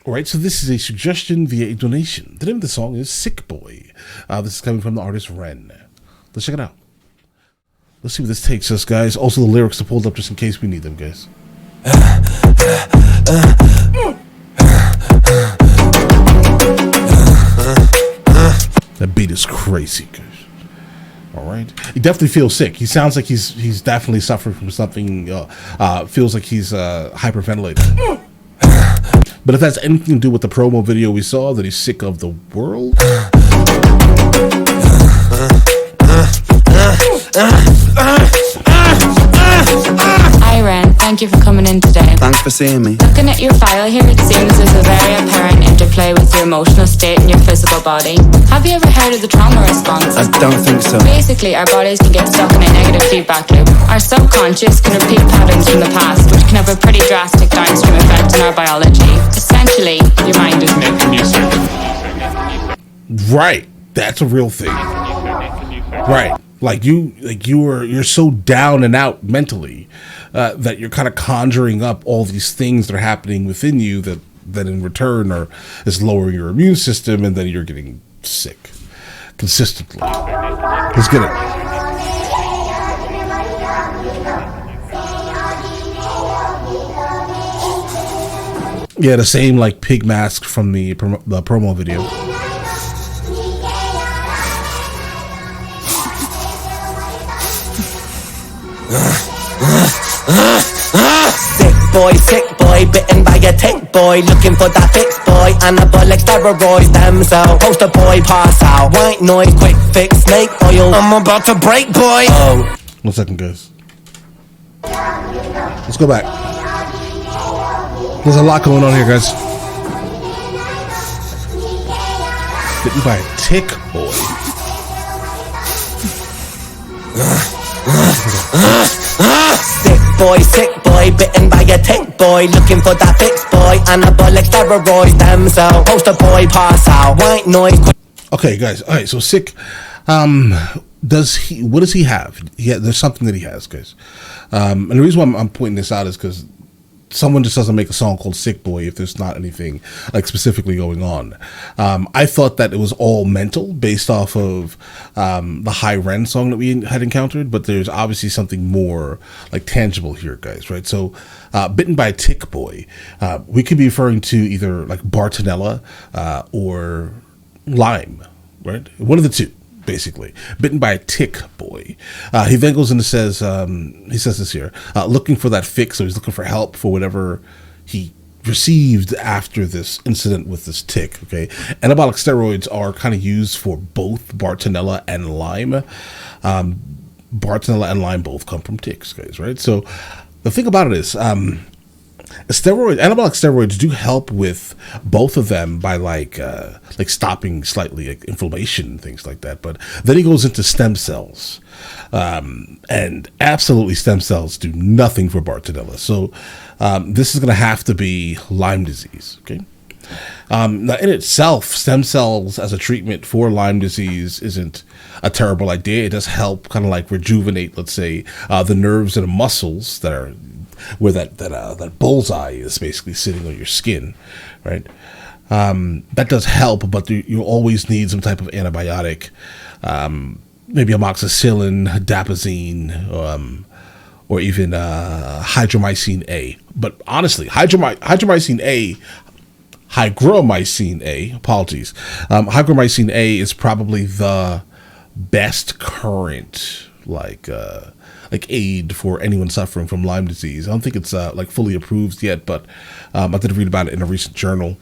All right, so this is a suggestion via a donation. The name of the song is Sick Boy. This is coming from the artist Ren. Let's check it out. Let's see where this takes us, guys. Also, the lyrics are pulled up just in case we need them, guys. That beat is crazy, guys. All right, he definitely feels sick. He sounds like he's definitely suffering from something. Feels like he's hyperventilating. But if that's anything to do with the promo video we saw, that he's sick of the world. Hi Ren, thank you for coming in today. Thanks for seeing me. Looking at your file here, it seems there's a very apparent interplay with your emotional state and your physical body. Have you ever heard of the trauma response? I don't think so. Basically, our bodies can get stuck in a negative feedback loop. Our subconscious can repeat patterns from the past, which can have a pretty drastic downstream effect on our biology. Essentially, your mind is making you sick. Right, that's a real thing. Right, you're so down and out mentally that you're kind of conjuring up all these things that are happening within you that in return is lowering your immune system, and then you're getting sick consistently. Let's get it. Yeah, the same like pig mask from the promo video. Sick boy, bitten by a tick boy, looking for that fix boy, anabolic steroids, damn cell, poster boy, pass out, white noise, quick fix, snake oil, I'm about to break boy. Oh. 1 second, guys. Let's go back. There's a lot going on here, guys. Bitten by a tick boy. Sick boy, bitten by a tick boy, looking for that fix boy, anabolic steroids, damn cell, poster boy, pass out, white noise. Okay, guys. All right, so sick. What does he have? Yeah, there's something that he has, guys. And the reason why I'm pointing this out is because someone just doesn't make a song called Sick Boy if there's not anything like specifically going on. I thought that it was all mental based off of the High Ren song that we had encountered, but there's obviously something more like tangible here, guys, right? So Bitten by a Tick Boy, we could be referring to either like Bartonella or Lyme, right? One of the two. Basically, bitten by a tick boy. He then goes in and says, he says this here, looking for that fix. So he's looking for help for whatever he received after this incident with this tick. Okay, anabolic steroids are kind of used for both Bartonella and Lyme. Bartonella and Lyme both come from ticks, guys. Right. So the thing about it is, anabolic steroids do help with both of them by like stopping slightly like inflammation and things like that. But then he goes into stem cells, and absolutely stem cells do nothing for Bartonella. So this is going to have to be Lyme disease. Okay. Now in itself, stem cells as a treatment for Lyme disease isn't a terrible idea. It does help kind of like rejuvenate, let's say, the nerves and the muscles that are where that bullseye is basically sitting on your skin, right? That does help, but you always need some type of antibiotic, maybe amoxicillin, dapazine, or even hydromycin A. But honestly, hydromycin A, hygromycin A is probably the best current like aid for anyone suffering from Lyme disease. I don't think it's like fully approved yet, but I did read about it in a recent journal.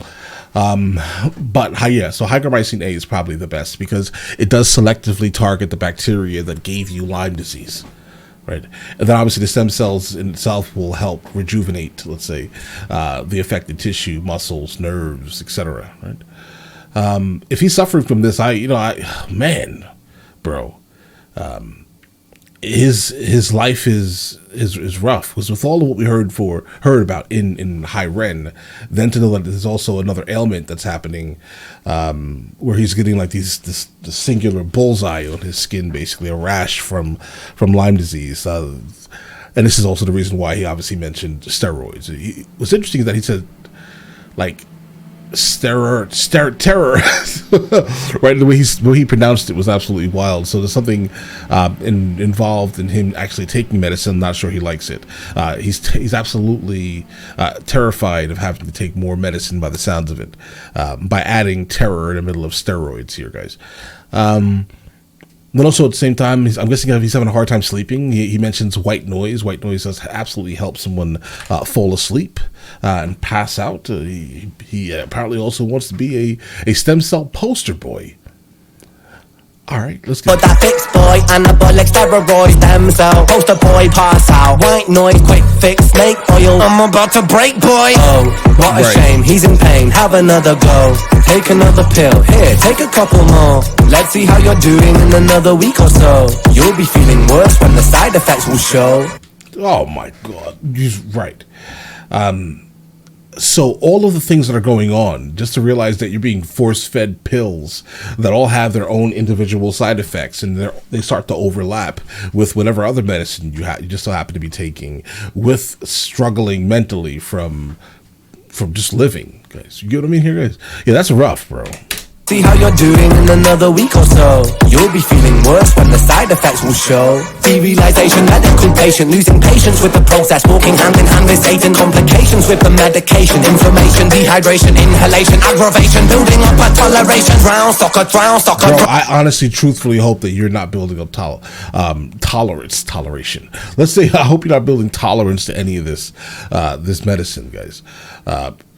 So hygromycin A is probably the best because it does selectively target the bacteria that gave you Lyme disease, right? And then obviously the stem cells in itself will help rejuvenate, let's say, the affected tissue, muscles, nerves, etc. Right? If he's suffering from this, his life is rough, because with all of what we heard about in High Ren, then to know that there's also another ailment that's happening, where he's getting like this singular bullseye on his skin, basically a rash from Lyme disease, and this is also the reason why he obviously mentioned steroids. What's interesting is that he said, like, terror. Right, the way he pronounced it was absolutely wild. So there's something involved in him actually taking medicine. I'm not sure he likes it. He's absolutely terrified of having to take more medicine by the sounds of it, by adding terror in the middle of steroids here, guys. But also at the same time, I'm guessing he's having a hard time sleeping. He mentions white noise. White noise does absolutely help someone fall asleep and pass out. He apparently also wants to be a stem cell poster boy. All right, let's get But that fix boy, anabolic steroids, stem cell, poster boy, pass out. White noise, quick fix, snake oil. I'm about to break, boy. Oh, what a shame, he's in pain. Have another go. Take another pill. Here, take a couple more. Let's see how you're doing in another week or so. You'll be feeling worse when the side effects will show. Oh my God, he's right. So all of the things that are going on, just to realize that you're being force-fed pills that all have their own individual side effects, and they start to overlap with whatever other medicine you just so happen to be taking, with struggling mentally from just living, guys. You get what I mean here, guys? Yeah, that's rough, bro. See how you're doing in another week or so. You'll be feeling worse when the side effects will show. Derealization, medical patient losing patience with the process, walking hand in hand with Satan. Complications with the medication, inflammation, dehydration, inhalation, aggravation, building up a toleration. Drown, soccer, Bro, I honestly, truthfully hope that you're not building up toleration. Let's say I hope you're not building tolerance to any of this medicine, guys.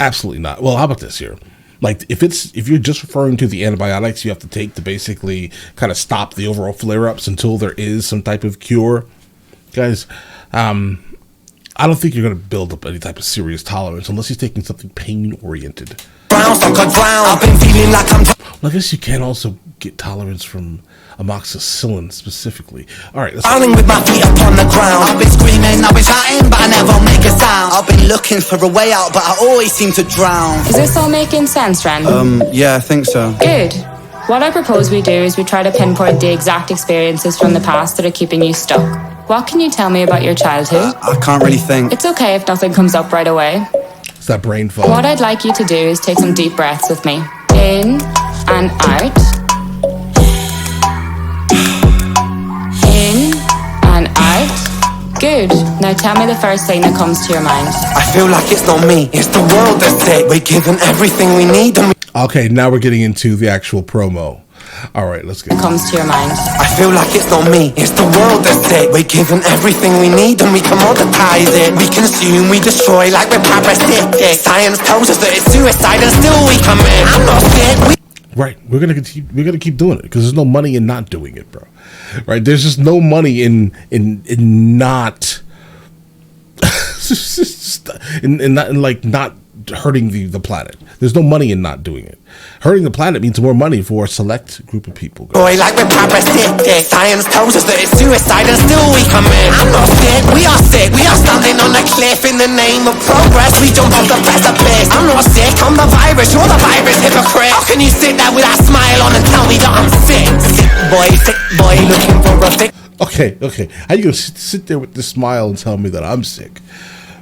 Absolutely not. Well, how about this here? Like if you're just referring to the antibiotics you have to take to basically kind of stop the overall flare-ups until there is some type of cure, guys, I don't think you're going to build up any type of serious tolerance unless you're taking something pain-oriented. Well, I guess you can also get tolerance from amoxicillin specifically. All right, let's Falling with my feet upon the ground. I've been screaming, I've been shouting, but I never make a sound. I've been looking for a way out, but I always seem to drown. Is this all making sense, Ren? Yeah, I think so. Good. What I propose we do is we try to pinpoint the exact experiences from the past that are keeping you stuck. What can you tell me about your childhood? I can't really think. It's okay if nothing comes up right away. It's that brain fog. What I'd like you to do is take some deep breaths with me. In and out. In and out. Good. Now tell me the first thing that comes to your mind. I feel like it's not me, it's the world that's sick. We're given everything we need and Okay, now we're getting into the actual promo. All right, let's get comes to your mind. I feel like it's not me, it's the world that's sick. We're given everything we need and we commoditize it. We consume, we destroy like we're parasitic. Science tells us that it's suicide and still we commit. I'm not sick. Right, we're gonna keep doing it because there's no money in not doing it, bro. Right, there's just no money in not not hurting the planet. There's no money in not doing it. Hurting the planet means more money for a select group of people. Boy, like we're parasitic. Science tells us that it's suicide and still we commit. I'm not sick, we are sick. We are standing on a cliff in the name of progress. We jump off the precipice. I'm not sick, I'm the virus. You're the virus, hypocrite. How can you sit there with that smile on and tell me that I'm sick? Sick boy, looking for a fix. Okay. How you gonna sit there with this smile and tell me that I'm sick?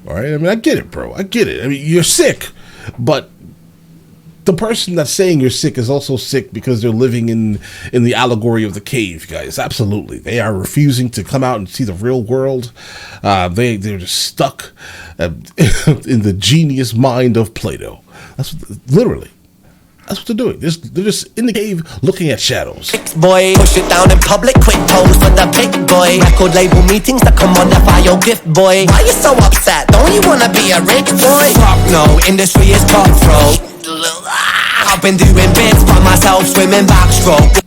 All right, I mean, I get it, bro. I get it. I mean, you're sick, but the person that's saying you're sick is also sick because they're living in the allegory of the cave, guys. Absolutely, they are refusing to come out and see the real world. They're just stuck in the genius mind of Plato. That's literally. That's what they're doing. They're just in the cave looking at shadows. Boy, push it down in public, quick pose for the big boy. Record label meetings that commodify your gift, boy. Why you so upset? Don't you wanna be a rich boy? Fuck no, industry is cutthroat. I've been doing bits by myself, swimming backstroke.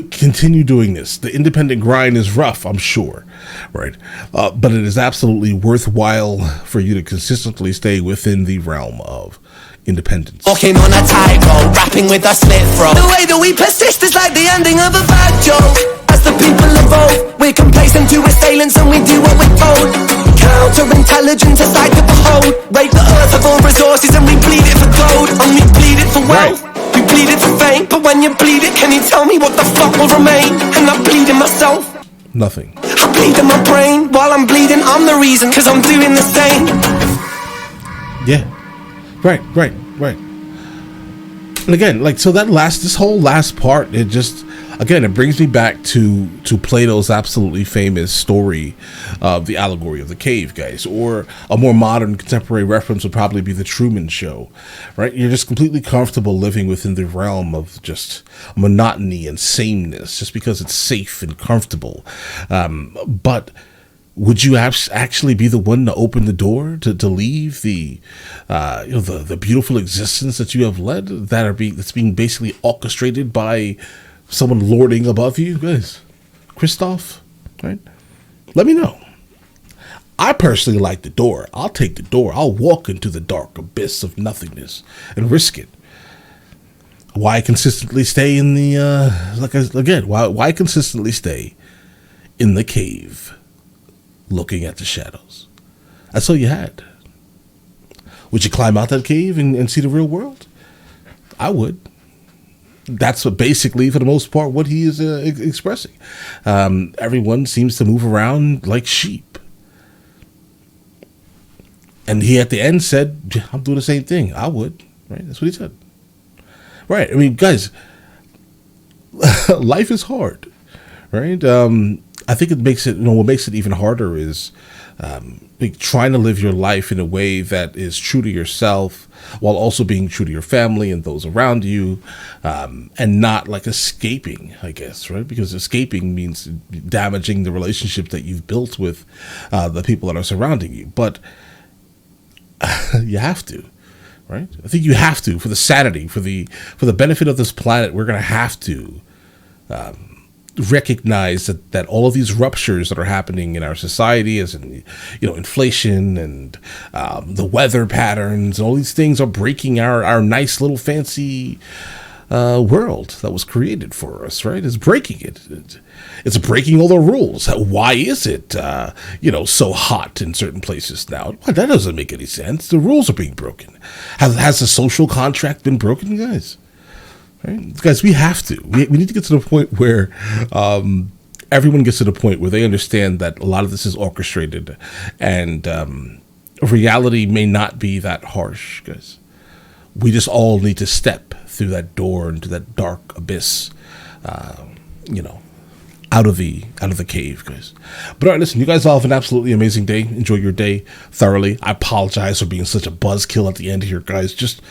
Continue doing this. The independent grind is rough, I'm sure, right? But it is absolutely worthwhile for you to consistently stay within the realm of independence. Walking on a tightrope, rapping with a slit throat. The way that we persist is like the ending of a bad joke. As the people evolve, we're complacent to assailants and we do what we're told. Counterintelligence, a sight to behold. Rape the earth of all resources and we bleed it for gold. And we bleed it for wealth, we bleed it for fame. But when you bleed it, can you tell me what the fuck will remain? And I'm bleeding myself. Nothing. I bleed in my brain. While I'm bleeding, I'm the reason, cause I'm doing the same. Yeah. Right. And again, like, so this whole last part, it just, again, it brings me back to Plato's absolutely famous story of the allegory of the cave, guys. Or a more modern contemporary reference would probably be the Truman Show, right? You're just completely comfortable living within the realm of just monotony and sameness, just because it's safe and comfortable. But would you actually be the one to open the door to leave the the beautiful existence that you have led, that's being basically orchestrated by someone lording above you, guys? Christoph, right? Let me know. I personally like the door. I'll take the door. I'll walk into the dark abyss of nothingness and risk it. Why consistently stay in the why consistently stay in the cave, looking at the shadows? That's all you had. Would you climb out that cave and see the real world? I would. That's what basically, for the most part, what he is expressing. Everyone seems to move around like sheep. And he at the end said, I'm doing the same thing. I would. Right? That's what he said. Right. I mean, guys, life is hard. Right? I think it makes it, what makes it even harder is trying to live your life in a way that is true to yourself while also being true to your family and those around you, and not like escaping, I guess, right? Because escaping means damaging the relationship that you've built with the people that are surrounding you. But you have to, right? I think you have to, for the sanity, for the benefit of this planet. We're going to have to recognize that all of these ruptures that are happening in our society, as in, inflation and the weather patterns and all these things, are breaking our nice little fancy world that was created for us, right? It's breaking it. It's breaking all the rules. Why is it, so hot in certain places now? Well, that doesn't make any sense. The rules are being broken. Has the social contract been broken, guys? Right? Guys, we have to. We need to get to the point where everyone gets to the point where they understand that a lot of this is orchestrated, and reality may not be that harsh, guys. We just all need to step through that door into that dark abyss, out of the cave, guys. But all right, listen, you guys all have an absolutely amazing day. Enjoy your day thoroughly. I apologize for being such a buzzkill at the end here, guys. Just,